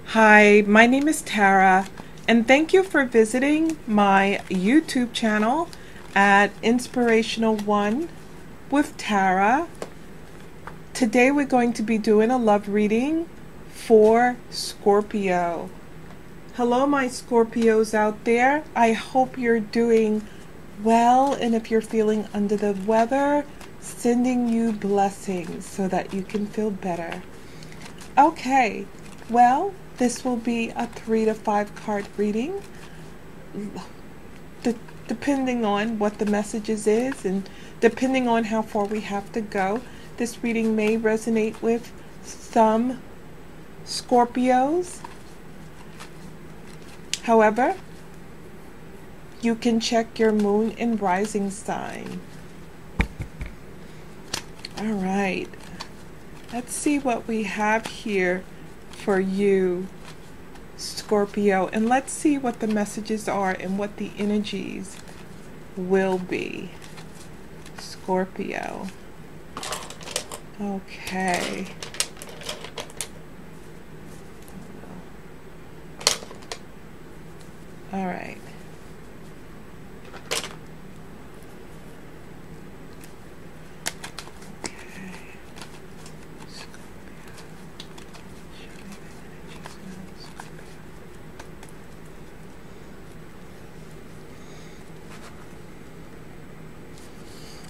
Hi, my name is Tara, and thank you for visiting my YouTube channel at Inspirational One with Tara. Today we're going to be doing a love reading for Scorpio. Hello, my Scorpios out there. I hope you're doing well, and if you're feeling under the weather, sending you blessings so that you can feel better. Okay, well, this will be a 3 to 5 card reading, depending on what the messages is and depending on how far we have to go. This reading may resonate with some Scorpios. However, you can check your moon and rising sign. All right, let's see what we have here for you, Scorpio, and let's see what the messages are and what the energies will be. Scorpio. Okay. All right.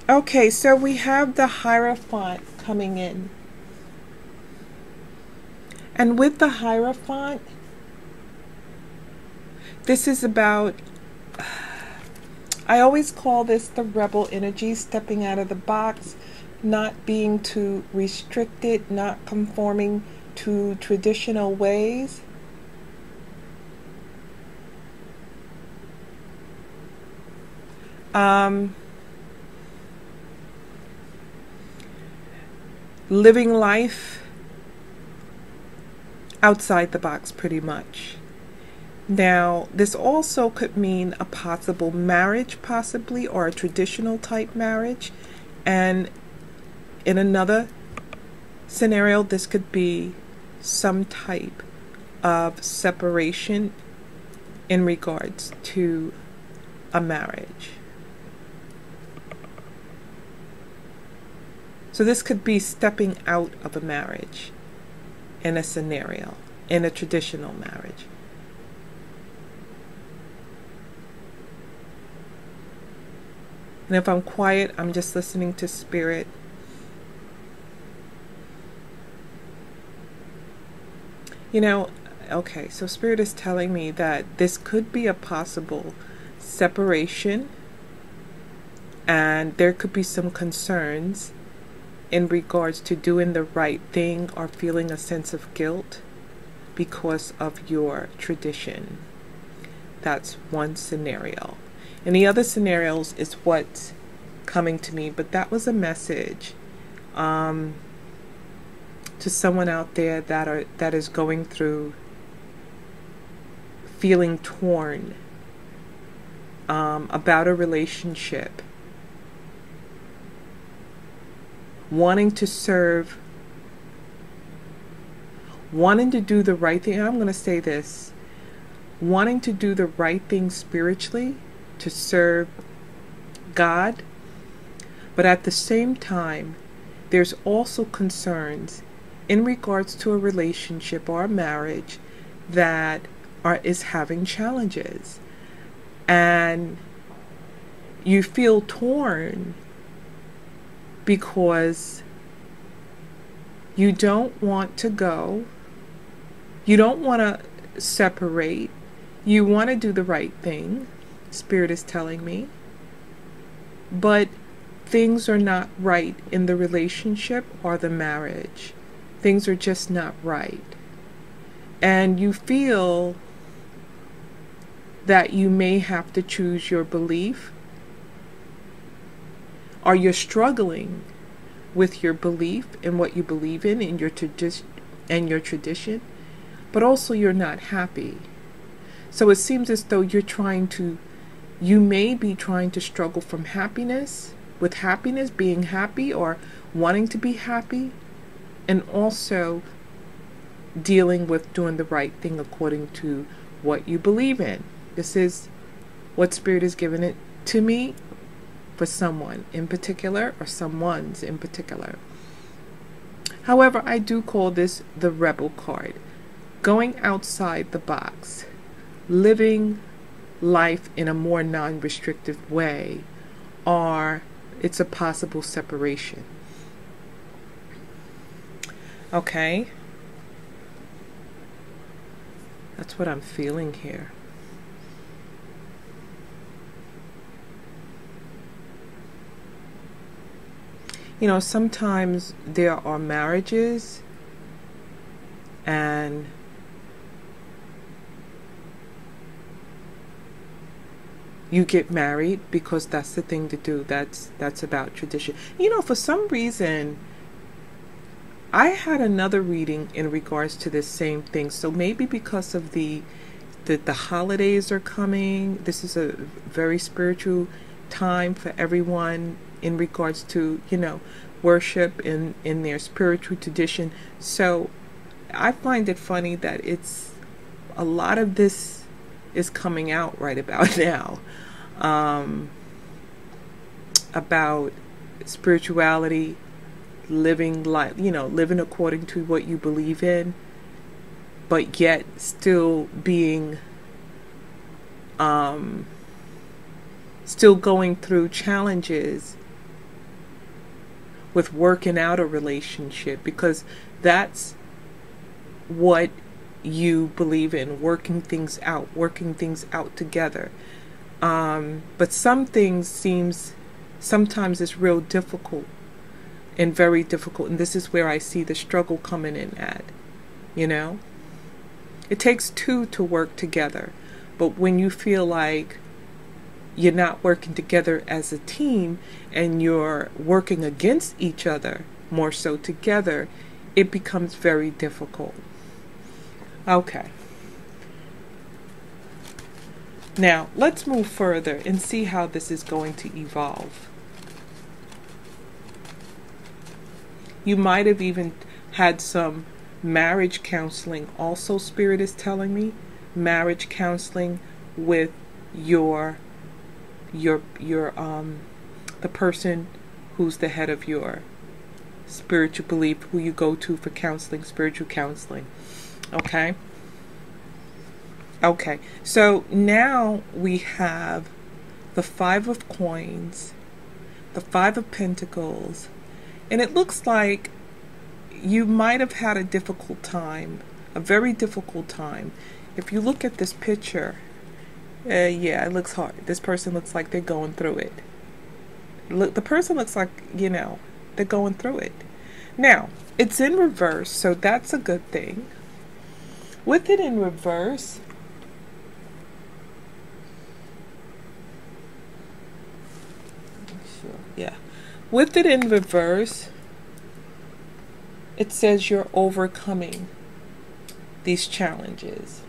Okay, so we have the Hierophant coming in. And with the Hierophant, this is about, I always call this the rebel energy, stepping out of the box, not being too restricted, not conforming to traditional ways. Living life outside the box, pretty much. Now, this also could mean a possible marriage, possibly, or a traditional type marriage. And in another scenario, this could be some type of separation in regards to a marriage. So this could be stepping out of a marriage in a scenario, in a traditional marriage. And if I'm quiet, I'm just listening to Spirit. You know, okay, so Spirit is telling me that this could be a possible separation, and there could be some concerns in regards to doing the right thing or feeling a sense of guilt because of your tradition. That's one scenario. And the other scenarios is what's coming to me, but that was a message to someone out there that is going through feeling torn about a relationship, wanting to serve, wanting to do the right thing. And I'm going to say this, wanting to do the right thing spiritually, to serve God, but at the same time, there's also concerns in regards to a relationship or a marriage that is having challenges, and you feel torn because you don't want to go, you don't want to separate, you want to do the right thing, Spirit is telling me, but things are not right in the relationship or the marriage. Things are just not right. And you feel that you may have to choose your belief, or you're struggling with your belief and what you believe in your tradition, but also you're not happy. So it seems as though you're trying to You may be trying to struggle from happiness, with happiness, being happy or wanting to be happy, and also dealing with doing the right thing according to what you believe in. This is what Spirit has given it to me for someone in particular, or someone's in particular. However, I do call this the Rebel card. Going outside the box, living life in a more non-restrictive way, or it's a possible separation. Okay? That's what I'm feeling here. You know, sometimes there are marriages and you get married because that's the thing to do. That's about tradition. You know, for some reason, I had another reading in regards to this same thing. So maybe because of the holidays are coming, this is a very spiritual time for everyone in regards to, you know, worship in their spiritual tradition. So I find it funny that it's a lot of this is coming out right about now, about spirituality, living life, you know, living according to what you believe in, but yet still being still going through challenges with working out a relationship, because that's what you believe in, working things out together. But some things sometimes it's real difficult and very difficult, and this is where I see the struggle coming in at, you know. It takes two to work together, but when you feel like you're not working together as a team and you're working against each other, more so together, it becomes very difficult. Okay. Now, let's move further and see how this is going to evolve. You might have even had some marriage counseling. Also, Spirit is telling me marriage counseling with your the person who's the head of your spiritual belief, who you go to for counseling, spiritual counseling. Okay? Okay, so now we have the Five of Coins, the Five of Pentacles, and it looks like you might have had a difficult time, a very difficult time. If you look at this picture, yeah, it looks hard. This person looks like they're going through it. Look, the person looks like, you know, they're going through it. Now, it's in reverse, so that's a good thing. With it in reverse, yeah, with it in reverse, it says you're overcoming these challenges.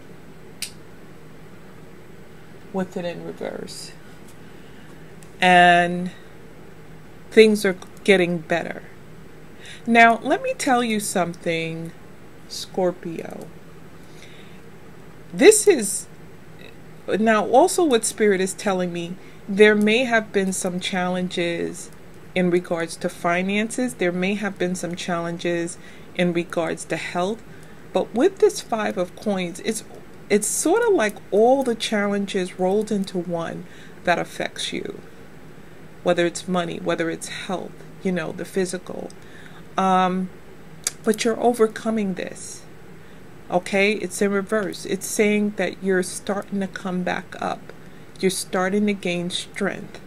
With it in reverse, and things are getting better. Now, let me tell you something, Scorpio. This is now also what Spirit is telling me. There may have been some challenges in regards to finances. There may have been some challenges in regards to health. But with this Five of Coins, it's sort of like all the challenges rolled into one that affects you. Whether it's money, whether it's health, you know, the physical. But you're overcoming this. Okay? It's in reverse. It's saying that you're starting to come back up. You're starting to gain strength.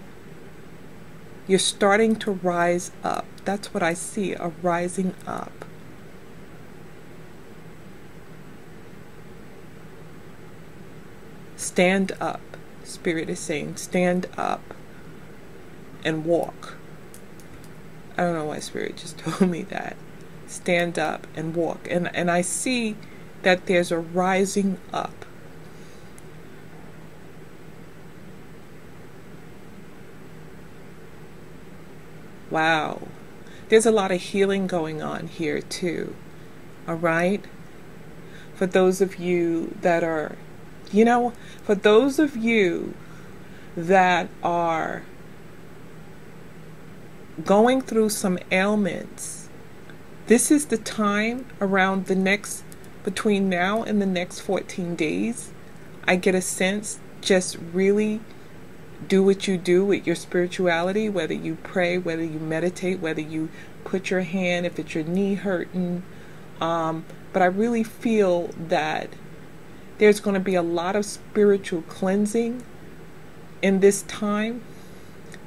You're starting to rise up. That's what I see, a rising up. Stand up. Spirit is saying, stand up and walk. I don't know why Spirit just told me that. Stand up and walk. And I see that there's a rising up. Wow. There's a lot of healing going on here too. All right? For those of you that are, for those of you that are going through some ailments, this is the time around between now and the next 14 days. I get a sense, just really do what you do with your spirituality, whether you pray, whether you meditate, whether you put your hand, if it's your knee hurting. But I really feel that there's going to be a lot of spiritual cleansing in this time,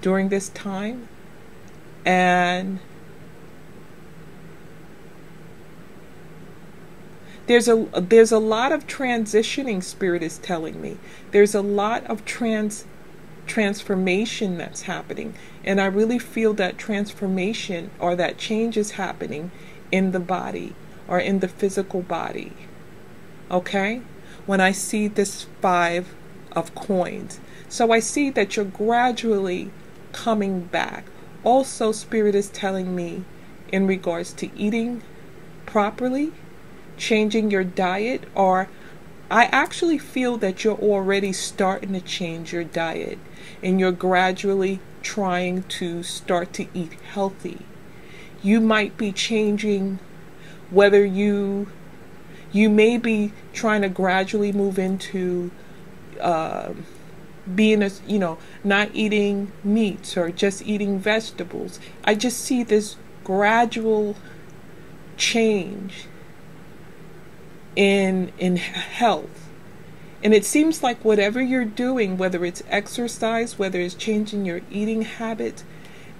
during this time. And there's a lot of transitioning, Spirit is telling me. There's a lot of transformation that's happening. And I really feel that transformation or that change is happening in the body or in the physical body. Okay? When I see this 5 of coins. So I see that you're gradually coming back. Also, Spirit is telling me in regards to eating properly, changing your diet, or I actually feel that you're already starting to change your diet and you're gradually trying to start to eat healthy. You might be changing whether you may be trying to gradually move into being not eating meats or just eating vegetables. I just see this gradual change in health. And it seems like whatever you're doing, whether it's exercise, whether it's changing your eating habits,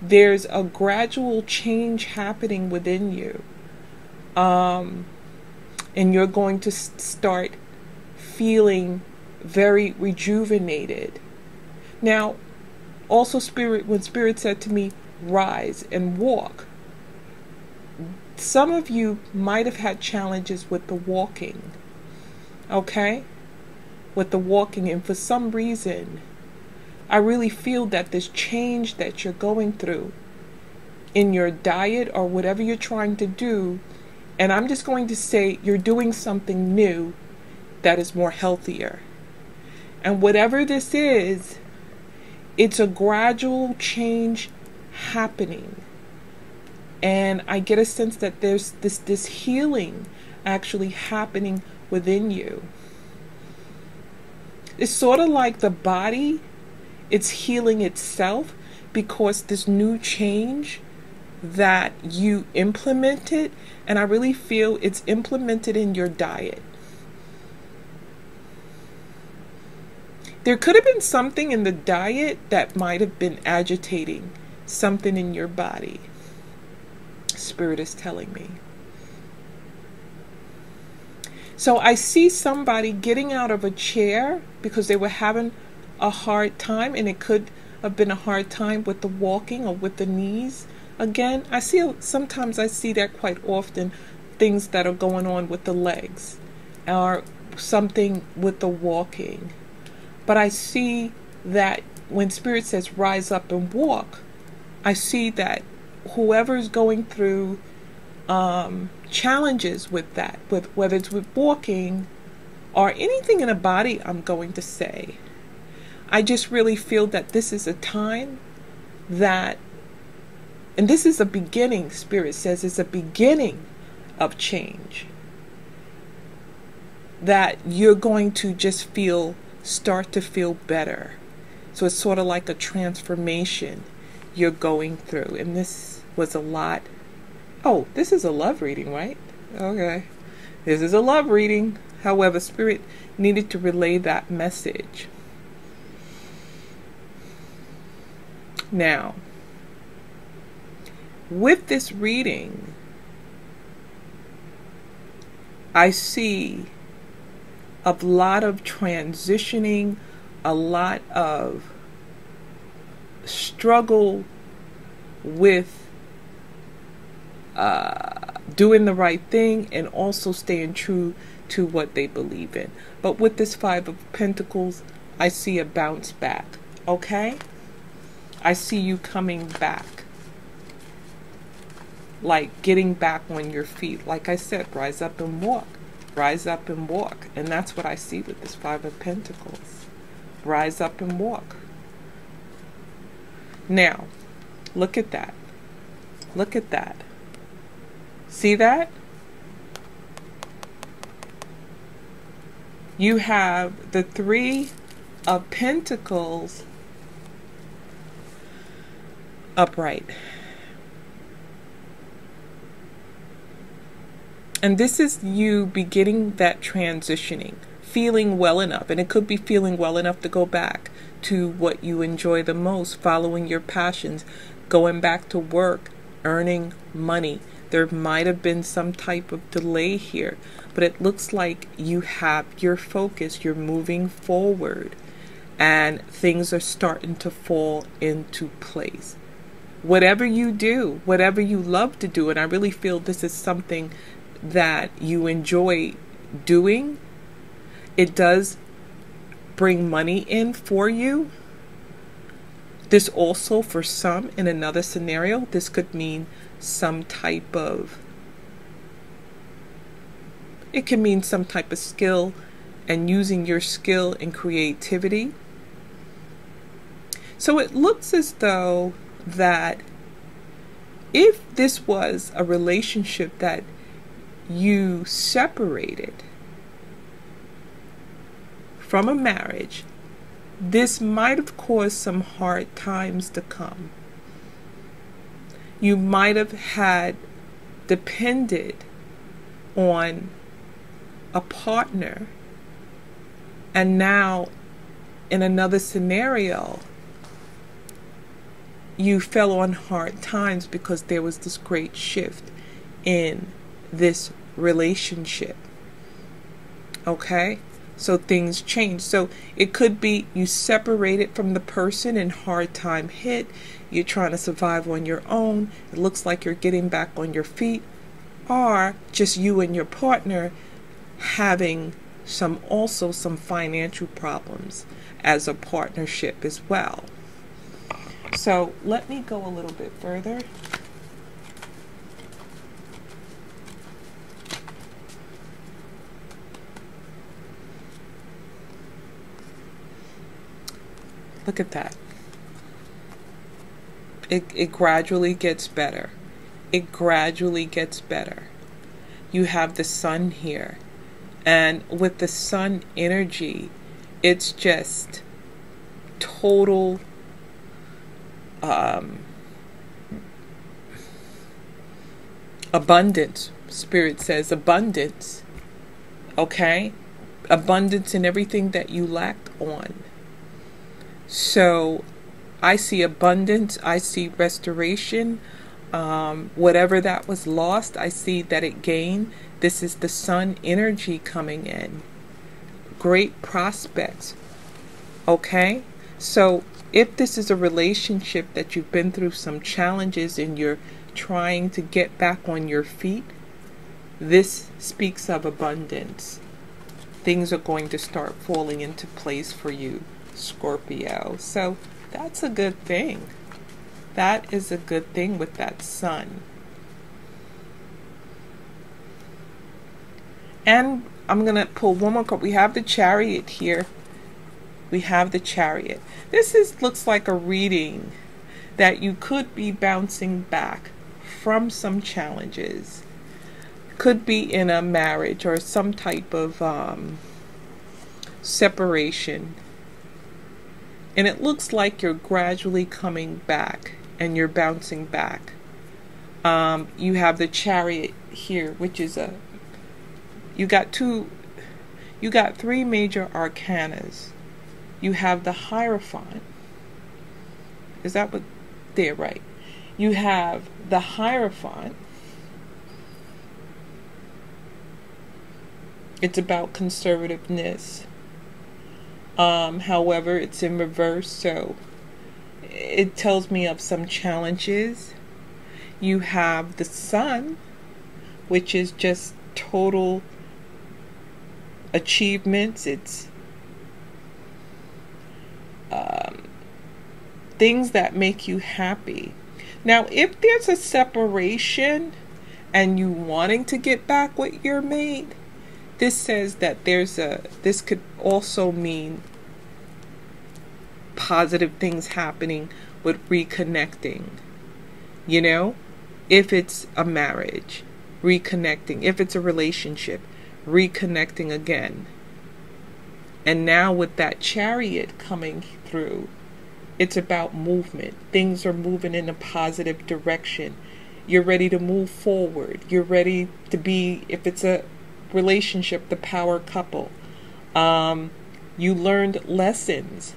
there's a gradual change happening within you. And you're going to start feeling very rejuvenated. Now, also when Spirit said to me, rise and walk. Some of you might have had challenges with the walking. Okay? With the walking, and for some reason, I really feel that this change that you're going through in your diet or whatever you're trying to do, and I'm just going to say you're doing something new that is more healthier. And whatever this is, it's a gradual change happening. And I get a sense that there's this healing actually happening within you. It's sort of like the body, it's healing itself because this new change that you implemented, and I really feel it's implemented in your diet. There could have been something in the diet that might have been agitating something in your body. Spirit is telling me. So I see somebody getting out of a chair because they were having a hard time, and it could have been a hard time with the walking or with the knees. Again, sometimes I see that quite often, things that are going on with the legs or something with the walking. But I see that when Spirit says rise up and walk, I see that whoever's going through challenges with that, whether it's with walking or anything in the body, I'm going to say, I just really feel that this is a time that, and this is a beginning, Spirit says it's a beginning of change, that you're going to just start to feel better. So it's sort of like a transformation you're going through. And this was a lot. Oh, this is a love reading, right? Okay. This is a love reading. However, Spirit needed to relay that message. Now, with this reading, I see a lot of transitioning, a lot of struggle with doing the right thing and also staying true to what they believe in. But with this 5 of Pentacles, I see a bounce back. Okay? I see you coming back. like getting back on your feet. Like I said, rise up and walk. Rise up and walk. And that's what I see with this Five of Pentacles. Rise up and walk. Now, look at that. Look at that. See that? You have the Three of Pentacles upright. And this is you beginning that transitioning, feeling well enough. And it could be feeling well enough to go back to what you enjoy the most, following your passions, going back to work, earning money. There might have been some type of delay here, but it looks like you have your focus, you're moving forward, and things are starting to fall into place. Whatever you do, whatever you love to do, and I really feel this is something that you enjoy doing, it does bring money in for you. This also, for some, in another scenario, this could mean some type of, it can mean some type of skill and using your skill and creativity. So it looks as though that if this was a relationship that you separated from a marriage, this might have caused some hard times to come. You might have had depended on a partner, and now in another scenario you fell on hard times because there was this great shift in this relationship. Okay? So things change. So it could be you separated from the person and hard time hit. You're trying to survive on your own. It looks like you're getting back on your feet. Or just you and your partner having also some financial problems as a partnership as well. So let me go a little bit further. Look at that. It gradually gets better. It gradually gets better. You have the sun here. And with the sun energy, it's just total abundance. Spirit says abundance. Okay? Abundance in everything that you lacked on. So I see abundance, I see restoration. Whatever that was lost, I see that it gained. This is the sun energy coming in. Great prospects. Okay? So if this is a relationship that you've been through some challenges and you're trying to get back on your feet, this speaks of abundance. Things are going to start falling into place for you, Scorpio. So that's a good thing. That is a good thing with that sun. And I'm going to pull one more card. We have the Chariot here. We have the Chariot. This looks like a reading that you could be bouncing back from some challenges. Could be in a marriage or some type of separation. And it looks like you're gradually coming back and you're bouncing back. You have the Chariot here, which is you got three major arcanas. You have the Hierophant. Is that what they're right? You have the Hierophant. It's about conservativeness. However, it's in reverse, so it tells me of some challenges. You have the Sun, which is just total achievements. It's things that make you happy. Now, if there's a separation and you wanting to get back with your mate, this says that this could also mean positive things happening with reconnecting. You know, if it's a marriage, reconnecting. If it's a relationship, reconnecting again. And now with that Chariot coming through, it's about movement. Things are moving in a positive direction. You're ready to move forward. You're ready to be, if it's a relationship, the power couple. You learned lessons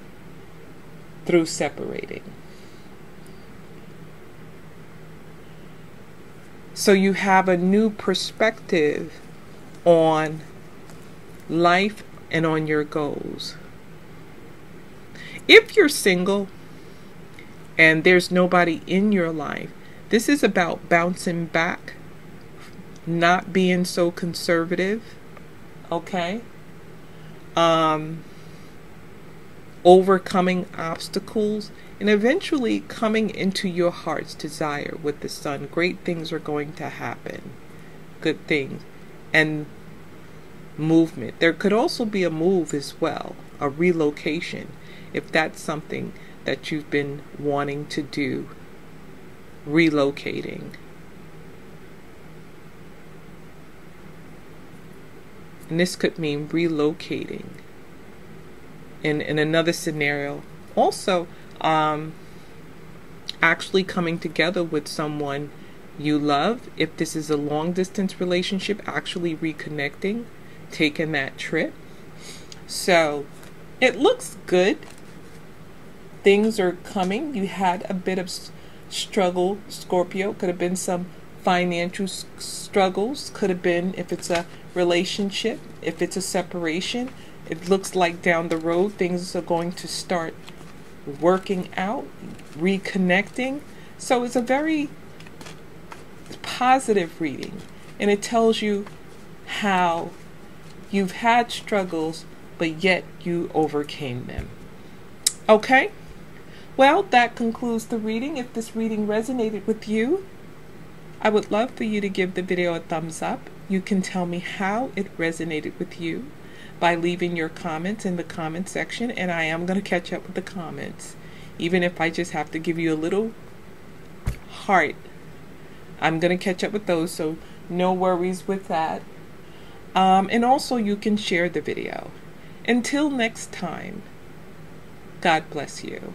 through separating. So you have a new perspective on life and on your goals. If you're single and there's nobody in your life, this is about bouncing back, not being so conservative, okay? Overcoming obstacles, and eventually coming into your heart's desire with the Sun. Great things are going to happen. Good things. And movement. There could also be a move as well, a relocation, if that's something that you've been wanting to do, relocating. And this could mean relocating. In another scenario, also actually coming together with someone you love. If this is a long distance relationship, actually reconnecting, taking that trip. So it looks good. Things are coming. You had a bit of struggle, Scorpio. Could have been some financial struggles. Could have been, if it's a relationship, if it's a separation. It looks like down the road things are going to start working out, reconnecting. So it's a very positive reading, and it tells you how you've had struggles, but yet you overcame them. Okay? Well, that concludes the reading. If this reading resonated with you, I would love for you to give the video a thumbs up. You can tell me how it resonated with you by leaving your comments in the comment section, and I am going to catch up with the comments. Even if I just have to give you a little heart, I'm going to catch up with those, so no worries with that. And also you can share the video. Until next time, God bless you.